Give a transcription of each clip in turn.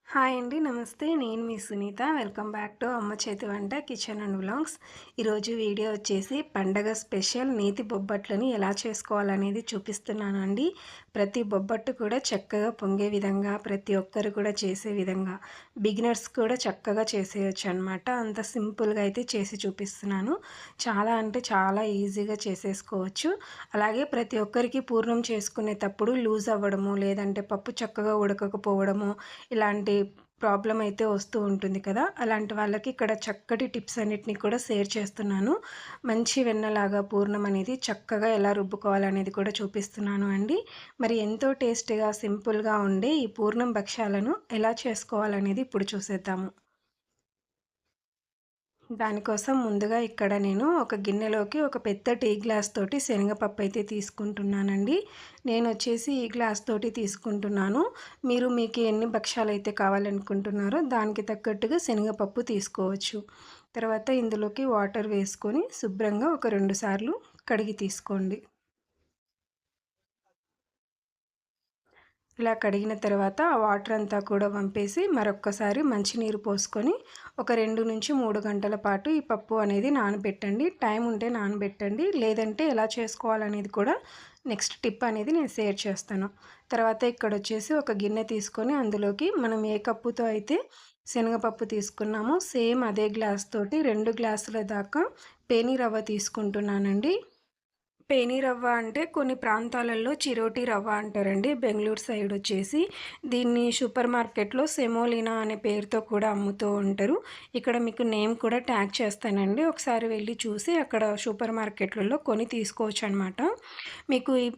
Hi అండి. నమస్తే. నేను మీ సునీత. వెల్కమ్ బ్యాక్ టు అమ్మ చేతి వంట కిచెన్ అండ్ వ్లాగ్స్. ఈరోజు వీడియో వచ్చేసి పండగ స్పెషల్ నేతి బొబ్బట్లని ఎలా చేసుకోవాలనేది చూపిస్తున్నానండి. ప్రతి బొబ్బట్టు కూడా చక్కగా పొంగే విధంగా, ప్రతి ఒక్కరు కూడా చేసే విధంగా, బిగినర్స్ కూడా చక్కగా చేసేయొచ్చు అనమాట. అంత సింపుల్గా అయితే చేసి చూపిస్తున్నాను. చాలా అంటే చాలా ఈజీగా చేసేసుకోవచ్చు. అలాగే ప్రతి ఒక్కరికి పూర్ణం చేసుకునేటప్పుడు లూజ్ అవ్వడము, లేదంటే పప్పు చక్కగా ఉడకకపోవడము, ఇలాంటి ప్రాబ్లమ్ అయితే వస్తూ ఉంటుంది కదా! అలాంటి వాళ్ళకి ఇక్కడ చక్కటి టిప్స్ అన్నిటిని కూడా షేర్ చేస్తున్నాను. మంచి వెన్నలాగా పూర్ణం అనేది చక్కగా ఎలా రుబ్బుకోవాలనేది కూడా చూపిస్తున్నాను అండి. మరి ఎంతో టేస్టీగా, సింపుల్‌గా ఉండే ఈ పూర్ణం భక్షాలను ఎలా చేసుకోవాలనేది ఇప్పుడు చూసేద్దాము. దానికోసం ముందుగా ఇక్కడ నేను ఒక గిన్నెలోకి ఒక పెద్ద టీ గ్లాస్ తోటి శనగపప్పు అయితే తీసుకుంటున్నానండి. నేనొచ్చేసి ఈ గ్లాస్ తోటి తీసుకుంటున్నాను. మీకు ఎన్ని భక్షాలైతే కావాలనుకుంటున్నారో దానికి తగ్గట్టుగా శనగపప్పు తీసుకోవచ్చు. తర్వాత ఇందులోకి వాటర్ వేసుకొని శుభ్రంగా ఒక 2 సార్లు కడిగి తీసుకోండి. ఇలా కడిగిన తర్వాత ఆ వాటర్ అంతా కూడా వంపేసి మరొక్కసారి మంచినీరు పోసుకొని ఒక 2-3 గంటల పాటు ఈ పప్పు అనేది నానబెట్టండి. టైం ఉంటే నానబెట్టండి. లేదంటే ఎలా చేసుకోవాలనేది కూడా నెక్స్ట్ టిప్ అనేది నేను షేర్ చేస్తాను. తర్వాత ఇక్కడొచ్చేసి ఒక గిన్నె తీసుకొని అందులోకి మనం ఏ కప్పుతో అయితే శనగపప్పు తీసుకున్నామో సేమ్ అదే గ్లాస్ తోటి 2 గ్లాసుల దాకా పేని రవ్వ తీసుకుంటున్నానండి. పేని రవ్వ అంటే కొన్ని ప్రాంతాలలో చిరోటి రవ్వ అంటారండి. బెంగుళూరు సైడ్ వచ్చేసి దీన్ని సూపర్ మార్కెట్‌లో సెమోలినా అనే పేరుతో కూడా అమ్ముతూ ఉంటారు. ఇక్కడ మీకు నేమ్ కూడా ట్యాగ్ చేస్తానండి. ఒకసారి వెళ్లి చూసి అక్కడ సూపర్ మార్కెట్‌లలో కొని తీసుకోవచ్చనమాట. మీకు ఈ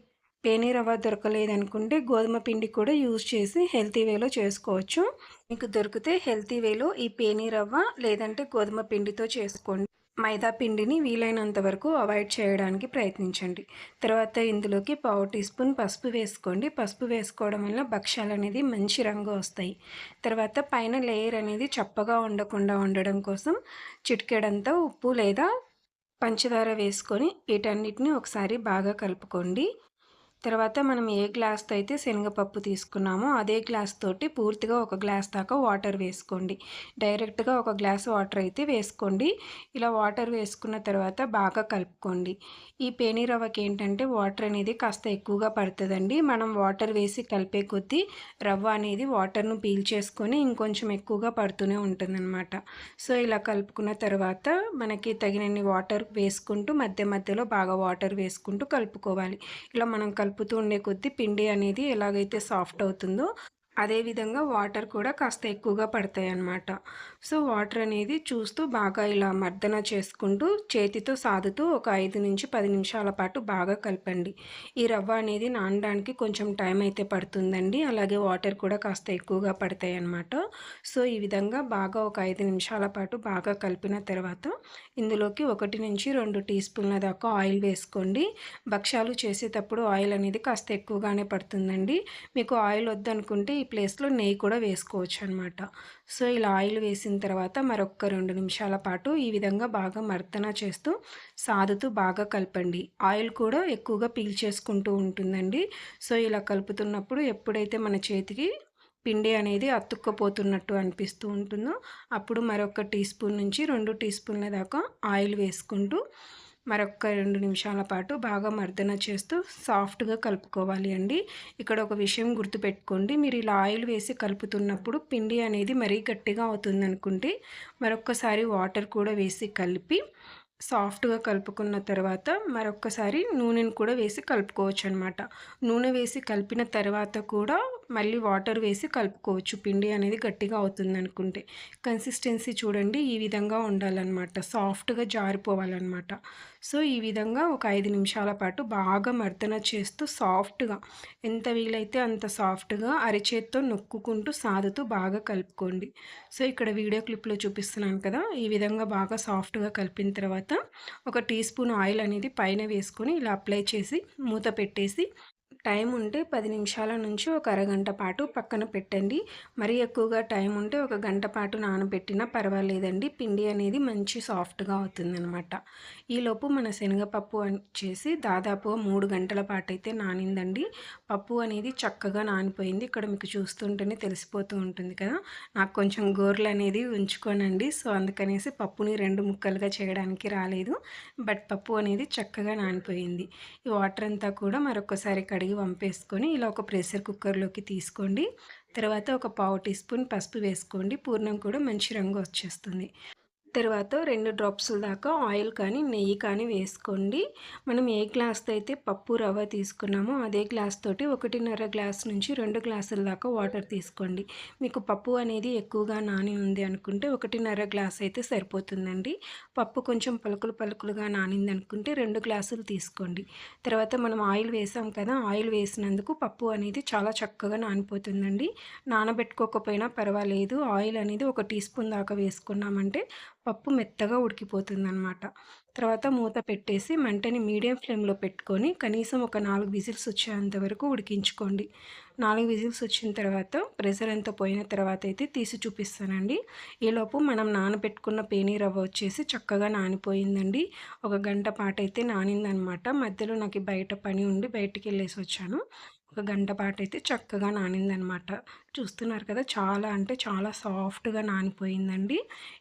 పేని రవ్వ దొరకలేదనుకుంటే గోధుమ పిండి కూడా యూజ్ చేసి హెల్తీ వేలో చేసుకోవచ్చు. మీకు దొరికితే హెల్తీ వేలో ఈ పేని రవ్వ లేదంటే గోధుమ పిండితో చేసుకోండి. మైదా పిండిని వీలైనంత వరకు అవాయిడ్ చేయడానికి ప్రయత్నించండి. తర్వాత ఇందులోకి పావు టీ స్పూన్ పసుపు వేసుకోండి. పసుపు వేసుకోవడం వల్ల భక్షాలనేది మంచి రంగు వస్తాయి. తర్వాత పైన లేయర్ అనేది చప్పగా ఉండకుండా ఉండడం కోసం చిటికెడంతా ఉప్పు లేదా పంచదార వేసుకొని వీటన్నిటిని ఒకసారి బాగా కలుపుకోండి. తర్వాత మనం ఏ గ్లాస్‌తో అయితే శనగపప్పు తీసుకున్నామో అదే గ్లాస్ తోటి పూర్తిగా ఒక గ్లాస్ దాకా వాటర్ వేసుకోండి. డైరెక్ట్‌గా ఒక గ్లాస్ వాటర్ అయితే వేసుకోండి. ఇలా వాటర్ వేసుకున్న తర్వాత బాగా కలుపుకోండి. ఈ పేని రవ్వకేంటంటే వాటర్ అనేది కాస్త ఎక్కువగా పడతదండి. మనం వాటర్ వేసి కలిపే కొద్దీ రవ్వ అనేది వాటర్‌ను పీల్చేసుకొని ఇంకొంచెం ఎక్కువగా పడుతూనే ఉంటుందనమాట. సో, ఇలా కలుపుకున్న తర్వాత మనకి తగినన్ని వాటర్ వేసుకుంటూ మధ్య మధ్యలో బాగా వాటర్ వేసుకుంటూ కలుపుకోవాలి. ఇలా మనం కలుపుతూ ఉండే కొద్దీ పిండి అనేది ఎలాగైతే సాఫ్ట్ అవుతుందో అదే విధంగా వాటర్ కూడా కాస్త ఎక్కువగా పడతాయన్నమాట. సో, వాటర్ అనేది చూస్తూ బాగా ఇలా మర్దన చేసుకుంటూ చేతితో సాదుతూ ఒక 5-10 నిమిషాల పాటు బాగా కలపండి. ఈ రవ్వ అనేది నానడానికి కొంచెం టైం అయితే పడుతుందండి. అలాగే వాటర్ కూడా కాస్త ఎక్కువగా పడతాయన్నమాట. సో, ఈ విధంగా బాగా ఒక 5 నిమిషాల పాటు బాగా కలిపిన తర్వాత ఇందులోకి 1-2 టీ స్పూన్ల దాకా ఆయిల్ వేసుకోండి. భక్షాలు చేసేటప్పుడు ఆయిల్ అనేది కాస్త ఎక్కువగానే పడుతుందండి. మీకు ఆయిల్ వద్దనుకుంటే ఈ ప్లేస్‌లో నెయ్యి కూడా వేసుకోవచ్చనమాట. సో, ఇలా ఆయిల్ వేసిన తర్వాత మరొక్క 2 నిమిషాల పాటు ఈ విధంగా బాగా మర్దన చేస్తూ, సాదుతూ బాగా కలపండి. ఆయిల్ కూడా ఎక్కువగా పీల్చేసుకుంటూ ఉంటుందండి. సో, ఇలా కలుపుతున్నప్పుడు ఎప్పుడైతే మన చేతికి పిండి అనేది అతుక్కపోతున్నట్టు అనిపిస్తూ ఉంటుందో, అప్పుడు మరొక టీ స్పూన్ నుంచి 2 టీ స్పూన్ల దాకా ఆయిల్ వేసుకుంటూ మరొక్క 2 నిమిషాల పాటు బాగా మర్దన చేస్తూ సాఫ్ట్‌గా కలుపుకోవాలి అండి. ఇక్కడ ఒక విషయం గుర్తుపెట్టుకోండి. మీరు ఇలా ఆయిల్ వేసి కలుపుతున్నప్పుడు పిండి అనేది మరీ గట్టిగా అవుతుందనుకుంటే మరొక్కసారి వాటర్ కూడా వేసి కలిపి సాఫ్ట్‌గా కలుపుకున్న తర్వాత మరొక్కసారి నూనెను కూడా వేసి కలుపుకోవచ్చనమాట. నూనె వేసి కలిపిన తర్వాత కూడా మళ్ళీ వాటర్ వేసి కలుపుకోవచ్చు. పిండి అనేది గట్టిగా అవుతుందనుకుంటే. కన్సిస్టెన్సీ చూడండి ఈ విధంగా ఉండాలనమాట. సాఫ్ట్‌గా జారిపోవాలనమాట. సో, ఈ విధంగా ఒక 5 నిమిషాల పాటు బాగా మర్దన చేస్తూ సాఫ్ట్‌గా ఎంత వీలైతే అంత సాఫ్ట్‌గా అరచేత్తో నొక్కుకుంటూ సాదుతూ బాగా కలుపుకోండి. సో, ఇక్కడ వీడియో క్లిప్‌లో చూపిస్తున్నాను కదా! ఈ విధంగా బాగా సాఫ్ట్‌గా కలిపిన తర్వాత ఒక టీ స్పూన్ ఆయిల్ అనేది పైన వేసుకొని ఇలా అప్లై చేసి మూత పెట్టేసి టైం ఉంటే 10 నిమిషాల నుంచి ఒక అరగంట పాటు పక్కన పెట్టండి. మరీ ఎక్కువగా టైం ఉంటే ఒక గంట పాటు నానబెట్టినా పర్వాలేదండి. పిండి అనేది మంచి సాఫ్ట్‌గా అవుతుందనమాట. ఈలోపు మన శనగపప్పు వచ్చేసి దాదాపుగా 3 గంటల పాటైతే నానిందండి. పప్పు అనేది చక్కగా నానిపోయింది. ఇక్కడ మీకు చూస్తుంటేనే తెలిసిపోతూ ఉంటుంది కదా! నాకు కొంచెం గోర్లనేది ఉంచుకోనండి. సో, అందుకనేసి పప్పుని 2 ముక్కలుగా చేయడానికి రాలేదు. బట్ పప్పు అనేది చక్కగా నానిపోయింది. ఈ వాటర్ అంతా కూడా మరొకసారి కడిగి వంపేసుకొని ఇలా ఒక ప్రెషర్ కుక్కర్‌లోకి తీసుకోండి. తర్వాత ఒక పావు టీ స్పూన్ పసుపు వేసుకోండి. పూర్ణం కూడా మంచి రంగు వచ్చేస్తుంది. తర్వాత 2 డ్రాప్సుల దాకా ఆయిల్ కానీ, నెయ్యి కానీ వేసుకోండి. మనం ఏ గ్లాస్‌తో అయితే పప్పు, రవ్వ తీసుకున్నామో అదే గ్లాస్ తోటి 1:30 గ్లాస్ నుంచి 2 గ్లాసుల దాకా వాటర్ తీసుకోండి. మీకు పప్పు అనేది ఎక్కువగా నాని ఉంది అనుకుంటే 1:30 గ్లాస్ అయితే సరిపోతుందండి. పప్పు కొంచెం పలుకులు పలుకులుగా నానిందనుకుంటే 2 గ్లాసులు తీసుకోండి. తర్వాత మనం ఆయిల్ వేసాం కదా! ఆయిల్ వేసినందుకు పప్పు అనేది చాలా చక్కగా నానిపోతుందండి. నానబెట్టుకోకపోయినా పర్వాలేదు. ఆయిల్ అనేది ఒక టీ స్పూన్ దాకా వేసుకున్నామంటే పప్పు మెత్తగా ఉడికిపోతుందనమాట. తర్వాత మూత పెట్టేసి మంటని మీడియం ఫ్లేమ్‌లో పెట్టుకొని కనీసం ఒక 4 విజిల్స్ వచ్చేంత వరకు ఉడికించుకోండి. 4 విజిల్స్ వచ్చిన తర్వాత ప్రెషర్ అంతా పోయిన తర్వాత అయితే తీసి చూపిస్తానండి. ఈలోపు మనం నానబెట్టుకున్న పేని రవ్వ వచ్చేసి చక్కగా నానిపోయిందండి. ఒక గంట పాటైతే నానిందనమాట. మధ్యలో నాకు బయట పని ఉండి బయటికెళ్ళేసి వచ్చాను. ఒక గంట పాటైతే చక్కగా నానిందనమాట. చూస్తున్నారు కదా! చాలా అంటే చాలా సాఫ్ట్‌గా నానిపోయిందండి.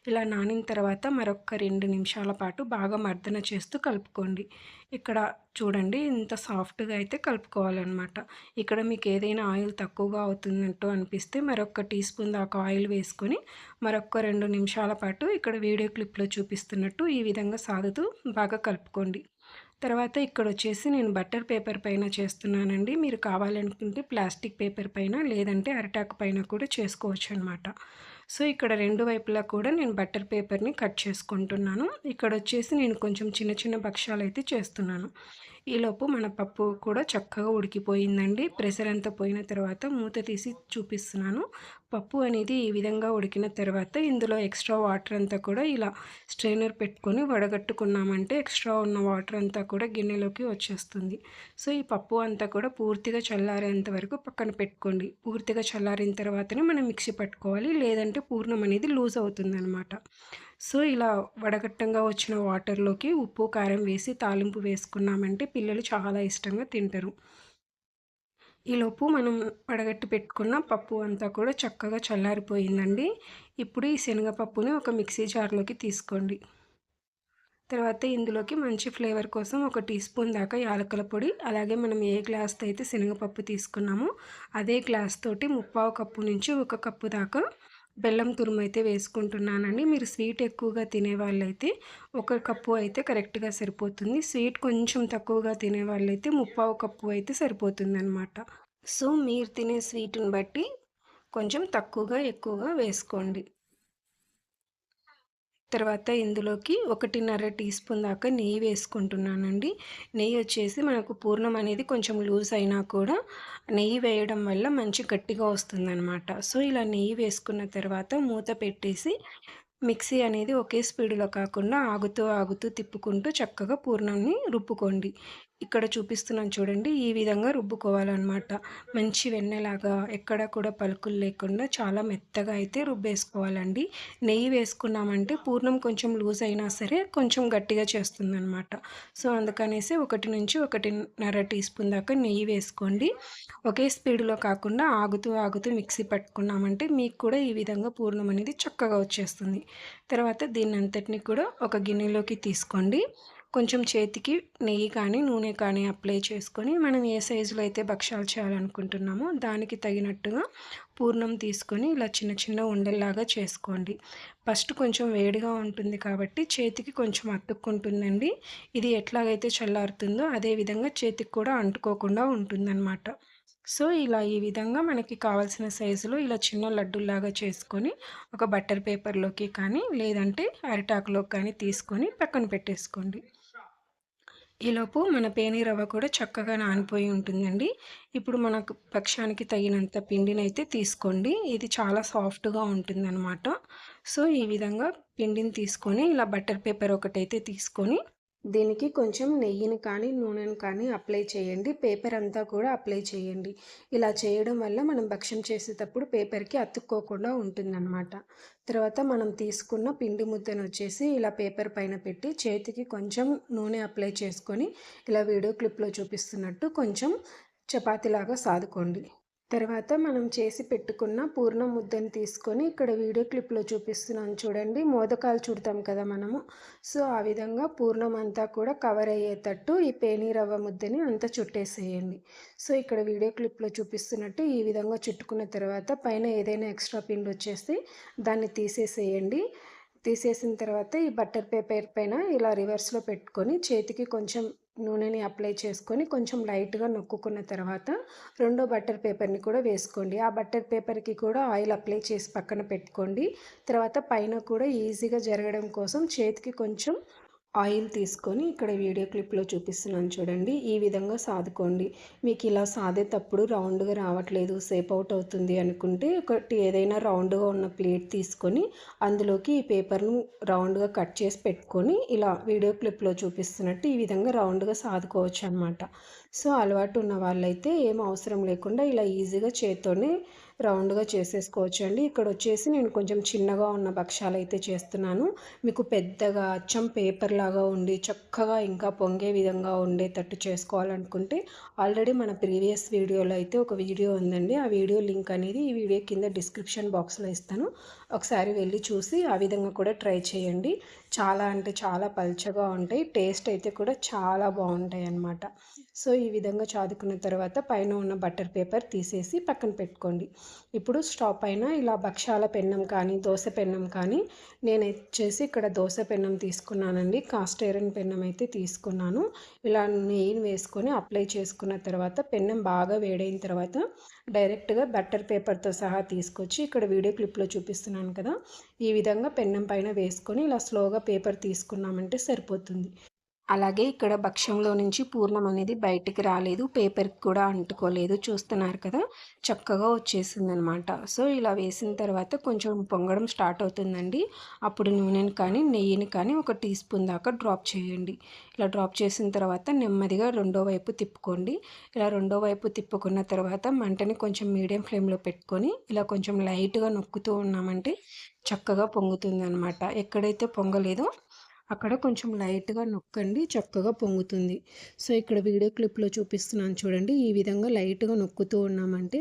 ఇలా నానిన తర్వాత మరొక 2 నిమిషాల పాటు బాగా మర్దన చేస్తూ కలుపుకోండి. ఇక్కడ చూడండి ఇంత సాఫ్ట్‌గా అయితే కలుపుకోవాలనమాట. ఇక్కడ మీకు ఏదైనా ఆయిల్ తక్కువగా అవుతున్నట్టు అనిపిస్తే మరొక టీ స్పూన్ దాకా ఆయిల్ వేసుకొని మరొక 2 నిమిషాల పాటు ఇక్కడ వీడియో క్లిప్‌లో చూపిస్తున్నట్టు ఈ విధంగా సాగుతూ బాగా కలుపుకోండి. తర్వాత ఇక్కడొచ్చేసి నేను బటర్ పేపర్ పైన చేస్తున్నానండి. మీరు కావాలనుకుంటే ప్లాస్టిక్ పేపర్ పైన లేదంటే అరిటాకు పైన కూడా చేసుకోవచ్చనమాట. సో, ఇక్కడ 2 వైపులా కూడా నేను బటర్ పేపర్‌ని కట్ చేసుకుంటున్నాను. ఇక్కడొచ్చేసి నేను కొంచెం చిన్న చిన్న భక్షాలైతే చేస్తున్నాను. ఈలోపు మన పప్పు కూడా చక్కగా ఉడికిపోయిందండి. ప్రెషర్ అంతా పోయిన తర్వాత మూత తీసి చూపిస్తున్నాను. పప్పు అనేది ఈ విధంగా ఉడికిన తర్వాత ఇందులో ఎక్స్ట్రా వాటర్ అంతా కూడా ఇలా స్ట్రెయినర్ పెట్టుకొని వడగట్టుకున్నామంటే ఎక్స్ట్రా ఉన్న వాటర్ అంతా కూడా గిన్నెలోకి వచ్చేస్తుంది. సో, ఈ పప్పు అంతా కూడా పూర్తిగా చల్లారేంత వరకు పక్కన పెట్టుకోండి. పూర్తిగా చల్లారిన తర్వాతనే మనం మిక్సీ పట్టుకోవాలి. లేదంటే పూర్ణం అనేది లూజ్ అవుతుందనమాట. సో, ఇలా వడగట్టంగా వచ్చిన వాటర్‌లోకి ఉప్పు, కారం వేసి తాలింపు వేసుకున్నామంటే పిల్లలు చాలా ఇష్టంగా తింటారు. ఈలోపు మనం వడగట్టి పెట్టుకున్న పప్పు అంతా కూడా చక్కగా చల్లారిపోయిందండి. ఇప్పుడు ఈ శనగపప్పుని ఒక మిక్సీ జార్‌లోకి తీసుకోండి. తర్వాత ఇందులోకి మంచి ఫ్లేవర్ కోసం ఒక టీ స్పూన్ దాకా యాలకుల పొడి, అలాగే మనం ఏ గ్లాస్‌తో అయితే శనగపప్పు తీసుకున్నామో అదే గ్లాస్ తోటి ముప్పావు కప్పు నుంచి ఒక కప్పు దాకా బెల్లం తురుమైతే వేసుకుంటున్నానండి. మీరు స్వీట్ ఎక్కువగా తినేవాళ్ళైతే ఒక కప్పు అయితే కరెక్ట్‌గా సరిపోతుంది. స్వీట్ కొంచెం తక్కువగా తినేవాళ్ళైతే ముప్పావు కప్పు అయితే సరిపోతుందనమాట. సో, మీరు తినే స్వీటుని బట్టి కొంచెం తక్కువగా, ఎక్కువగా వేసుకోండి. తర్వాత ఇందులోకి 1:30 టీ స్పూన్ దాకా నెయ్యి వేసుకుంటున్నానండి. నెయ్యి వచ్చేసి మనకు పూర్ణం అనేది కొంచెం లూజ్ అయినా కూడా నెయ్యి వేయడం వల్ల మంచి గట్టిగా వస్తుందనమాట. సో, ఇలా నెయ్యి వేసుకున్న తర్వాత మూత పెట్టేసి మిక్సీ అనేది ఒకే స్పీడ్‌లో కాకుండా ఆగుతూ, ఆగుతూ తిప్పుకుంటూ చక్కగా పూర్ణాన్ని రుబ్బుకోండి. ఇక్కడ చూపిస్తున్నాను చూడండి. ఈ విధంగా రుబ్బుకోవాలనమాట. మంచి వెన్నలాగా ఎక్కడ కూడా పలుకులు లేకుండా చాలా మెత్తగా అయితే రుబ్బేసుకోవాలండి. నెయ్యి వేసుకున్నామంటే పూర్ణం కొంచెం లూజ్ అయినా సరే కొంచెం గట్టిగా చేస్తుందనమాట. సో, అందుకనేసి 1-1.5 టీ స్పూన్ దాకా నెయ్యి వేసుకోండి. ఒకే స్పీడ్‌లో కాకుండా ఆగుతూ, ఆగుతూ మిక్సీ పట్టుకున్నామంటే మీకు కూడా ఈ విధంగా పూర్ణం అనేది చక్కగా వచ్చేస్తుంది. తర్వాత దీన్నంతటిని కూడా ఒక గిన్నెలోకి తీసుకోండి. కొంచెం చేతికి నెయ్యి కానీ, నూనె కానీ అప్లై చేసుకొని మనం ఏ సైజులో అయితే భక్షాలు చేయాలనుకుంటున్నామో దానికి తగినట్టుగా పూర్ణం తీసుకొని ఇలా చిన్న చిన్న ఉండల్లాగా చేసుకోండి. ఫస్ట్ కొంచెం వేడిగా ఉంటుంది కాబట్టి చేతికి కొంచెం అతుక్కుంటుందండి. ఇది ఎట్లాగైతే చల్లారుతుందో అదే విధంగా చేతికి కూడా అంటుకోకుండా ఉంటుందన్నమాట. సో, ఇలా ఈ విధంగా మనకి కావాల్సిన సైజులో ఇలా చిన్న లడ్డూల్లాగా చేసుకొని ఒక బటర్ పేపర్‌లోకి కానీ, లేదంటే అరిటాకులోకి కానీ తీసుకొని పక్కన పెట్టేసుకోండి. ఈలోపు మన పేని రవ్వ కూడా చక్కగా నానిపోయి ఉంటుందండి. ఇప్పుడు మనకు పక్షానికి తగినంత పిండినైతే తీసుకోండి. ఇది చాలా సాఫ్ట్‌గా ఉంటుందనమాట. సో, ఈ విధంగా పిండిని తీసుకొని ఇలా బటర్ పేపర్ ఒకటైతే తీసుకొని దీనికి కొంచెం నెయ్యిని కానీ, నూనెను కానీ అప్లై చేయండి. పేపర్ అంతా కూడా అప్లై చేయండి. ఇలా చేయడం వల్ల మనం భక్షం చేసేటప్పుడు పేపర్‌కి అతుక్కోకుండా ఉంటుందనమాట. తర్వాత మనం తీసుకున్న పిండి ముద్దనొచ్చేసి ఇలా పేపర్ పైన పెట్టి చేతికి కొంచెం నూనె అప్లై చేసుకొని, ఇలా వీడియో క్లిప్‌లో చూపిస్తున్నట్టు కొంచెం చపాతీలాగా సాదుకోండి. తర్వాత మనం చేసి పెట్టుకున్న పూర్ణం ముద్దని తీసుకొని ఇక్కడ వీడియో క్లిప్‌లో చూపిస్తున్నాను చూడండి. మోదకాలు చుడతాం కదా మనము. సో, ఆ విధంగా పూర్ణం అంతా కూడా కవర్ అయ్యేటట్టు ఈ పేని రవ్వ ముద్దని అంతా చుట్టేసేయండి. సో, ఇక్కడ వీడియో క్లిప్‌లో చూపిస్తున్నట్టు ఈ విధంగా చుట్టుకున్న తర్వాత పైన ఏదైనా ఎక్స్‌ట్రా పిండొచ్చేస్తే దాన్ని తీసేసేయండి. తీసేసిన తర్వాత ఈ బటర్ పేపర్ పైన ఇలా రివర్స్‌లో పెట్టుకొని చేతికి కొంచెం నూనెని అప్లై చేసుకొని కొంచెం లైట్‌గా నొక్కుకున్న తర్వాత రెండో బటర్ పేపర్‌ని కూడా వేసుకోండి. ఆ బటర్ పేపర్‌కి కూడా ఆయిల్ అప్లై చేసి పక్కన పెట్టుకోండి. తర్వాత పైన కూడా ఈజీగా జరగడం కోసం చేతికి కొంచెం ఆయిల్ తీసుకొని ఇక్కడ వీడియో క్లిప్‌లో చూపిస్తున్నాను చూడండి. ఈ విధంగా సాదుకోండి. మీకు ఇలా సాదేటప్పుడు రౌండ్‌గా రావట్లేదు, షేప్ అవుట్ అవుతుంది అనుకుంటే ఒకటి ఏదైనా రౌండ్‌గా ఉన్న ప్లేట్ తీసుకొని అందులోకి ఈ పేపర్‌ను రౌండ్‌గా కట్ చేసి పెట్టుకొని ఇలా వీడియో క్లిప్‌లో చూపిస్తున్నట్టు ఈ విధంగా రౌండ్‌గా సాదుకోవచ్చనమాట. సో, అలవాటు ఉన్న వాళ్ళైతే ఏం అవసరం లేకుండా ఇలా ఈజీగా చేత్తోనే రౌండ్‌గా చేసేసుకోవచ్చండి. ఇక్కడొచ్చేసి నేను కొంచెం చిన్నగా ఉన్న భక్షాలైతే చేస్తున్నాను. మీకు పెద్దగా అచ్చం పేపర్‌లాగా ఉండి చక్కగా ఇంకా పొంగే విధంగా ఉండేటట్టు చేసుకోవాలనుకుంటే ఆల్రెడీ మన ప్రీవియస్ వీడియోలో అయితే ఒక వీడియో ఉందండి. ఆ వీడియో లింక్ అనేది ఈ వీడియో కింద డిస్క్రిప్షన్ బాక్స్‌లో ఇస్తాను. ఒకసారి వెళ్ళి చూసి ఆ విధంగా కూడా ట్రై చేయండి. చాలా అంటే చాలా పల్చగా ఉంటాయి. టేస్ట్ అయితే కూడా చాలా బావుంటాయన్నమాట. సో, ఈ విధంగా చాదుకున్న తర్వాత పైన ఉన్న బటర్ పేపర్ తీసేసి పక్కన పెట్టుకోండి. ఇప్పుడు స్టవ్ పైన ఇలా భక్షాల పెన్నం కానీ, దోస పెన్నం కానీ నేనొచ్చేసి ఇక్కడ దోస పెన్నం తీసుకున్నానండి. కాస్ట్ ఐరన్ పెన్నం అయితే తీసుకున్నాను. ఇలా నెయ్యిని వేసుకొని అప్లై చేసుకున్న తర్వాత పెన్నం బాగా వేడైన తర్వాత డైరెక్ట్‌గా బటర్ పేపర్‌తో సహా తీసుకొచ్చి ఇక్కడ వీడియో క్లిప్‌లో చూపిస్తున్నాను కదా! ఈ విధంగా పెన్నం పైన వేసుకొని ఇలా స్లోగా పేపర్ తీసుకున్నామంటే సరిపోతుంది. అలాగే ఇక్కడ భక్ష్యంలో నుంచి పూర్ణం అనేది బయటికి రాలేదు. పేపర్‌కి కూడా అంటుకోలేదు. చూస్తున్నారు కదా! చక్కగా వచ్చేసిందనమాట. సో, ఇలా వేసిన తర్వాత కొంచెం పొంగడం స్టార్ట్ అవుతుందండి. అప్పుడు నూనెని కానీ, నెయ్యిని కానీ ఒక టీ స్పూన్ దాకా డ్రాప్ చేయండి. ఇలా డ్రాప్ చేసిన తర్వాత నెమ్మదిగా రెండో వైపు తిప్పుకోండి. ఇలా రెండో వైపు తిప్పుకున్న తర్వాత మంటని కొంచెం మీడియం ఫ్లేమ్‌లో పెట్టుకొని ఇలా కొంచెం లైట్‌గా నొక్కుతూ ఉన్నామంటే చక్కగా పొంగుతుందనమాట. ఎక్కడైతే పొంగలేదో అక్కడ కొంచెం లైట్‌గా నొక్కండి. చక్కగా పొంగుతుంది. సో, ఇక్కడ వీడియో క్లిప్‌లో చూపిస్తున్నాను చూడండి. ఈ విధంగా లైట్‌గా నొక్కుతూ ఉన్నామంటే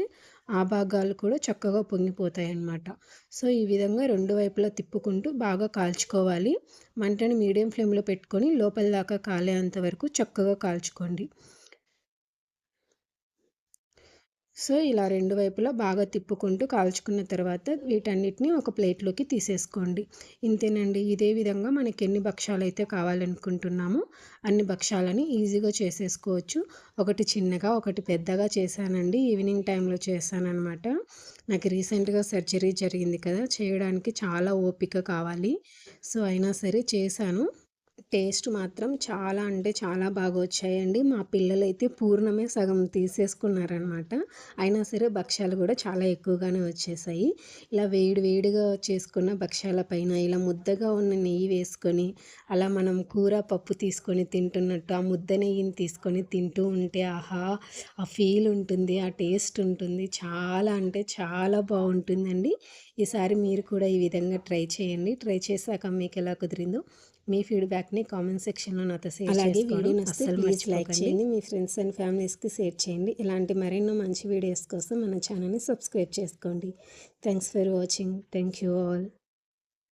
ఆ భాగాలు కూడా చక్కగా పొంగిపోతాయన్నమాట. సో, ఈ విధంగా రెండు వైపులా తిప్పుకుంటూ బాగా కాల్చుకోవాలి. మంటని మీడియం ఫ్లేమ్‌లో పెట్టుకొని లోపల దాకా కాలేంత వరకు చక్కగా కాల్చుకోండి. సో, ఇలా రెండు వైపులా బాగా తిప్పుకుంటూ కాల్చుకున్న తర్వాత వీటన్నిటిని ఒక ప్లేట్‌లోకి తీసేసుకోండి. ఇంతేనండి. ఇదే విధంగా మనకెన్ని భక్షాలైతే కావాలనుకుంటున్నామో అన్ని భక్షాలని ఈజీగా చేసేసుకోవచ్చు. ఒకటి చిన్నగా, ఒకటి పెద్దగా చేశానండి. ఈవినింగ్ టైంలో చేశాననమాట. నాకు రీసెంట్‌గా సర్జరీ జరిగింది కదా! చేయడానికి చాలా ఓపిక కావాలి. సో, అయినా సరే చేశాను. టేస్ట్ మాత్రం చాలా అంటే చాలా బాగా వచ్చాయండి. మా పిల్లలైతే పూర్ణమే సగం తీసేసుకున్నారనమాట. అయినా సరే భక్ష్యాలు కూడా చాలా ఎక్కువగానే వచ్చేసాయి. ఇలా వేడి వేడిగా చేసుకున్న భక్ష్యాల పైన ఇలా ముద్దగా ఉన్న నెయ్యి వేసుకొని, అలా మనం కూర, పప్పు తీసుకొని తింటున్నట్టు ఆ ముద్ద నెయ్యిని తీసుకొని తింటూ ఉంటే ఆహా! ఆ ఫీల్ ఉంటుంది. ఆ టేస్ట్ ఉంటుంది. చాలా అంటే చాలా బావుంటుందండి. ఈసారి మీరు కూడా ఈ విధంగా ట్రై చేయండి. ట్రై చేశాక మీకెలా కుదిరిందో మీ ఫీడ్‌బ్యాక్‌ని కామెంట్ సెక్షన్‌లో నాతో షేర్ అలాగే వీడియో నచ్చితే ప్లీజ్ లైక్ చేయండి. మీ ఫ్రెండ్స్ అండ్ ఫ్యామిలీస్‌కి షేర్ చేయండి. ఇలాంటి మరెన్నో మంచి వీడియోస్ కోసం మన ఛానల్‌ని సబ్స్క్రైబ్ చేసుకోండి. Thanks for watching. Thank you all.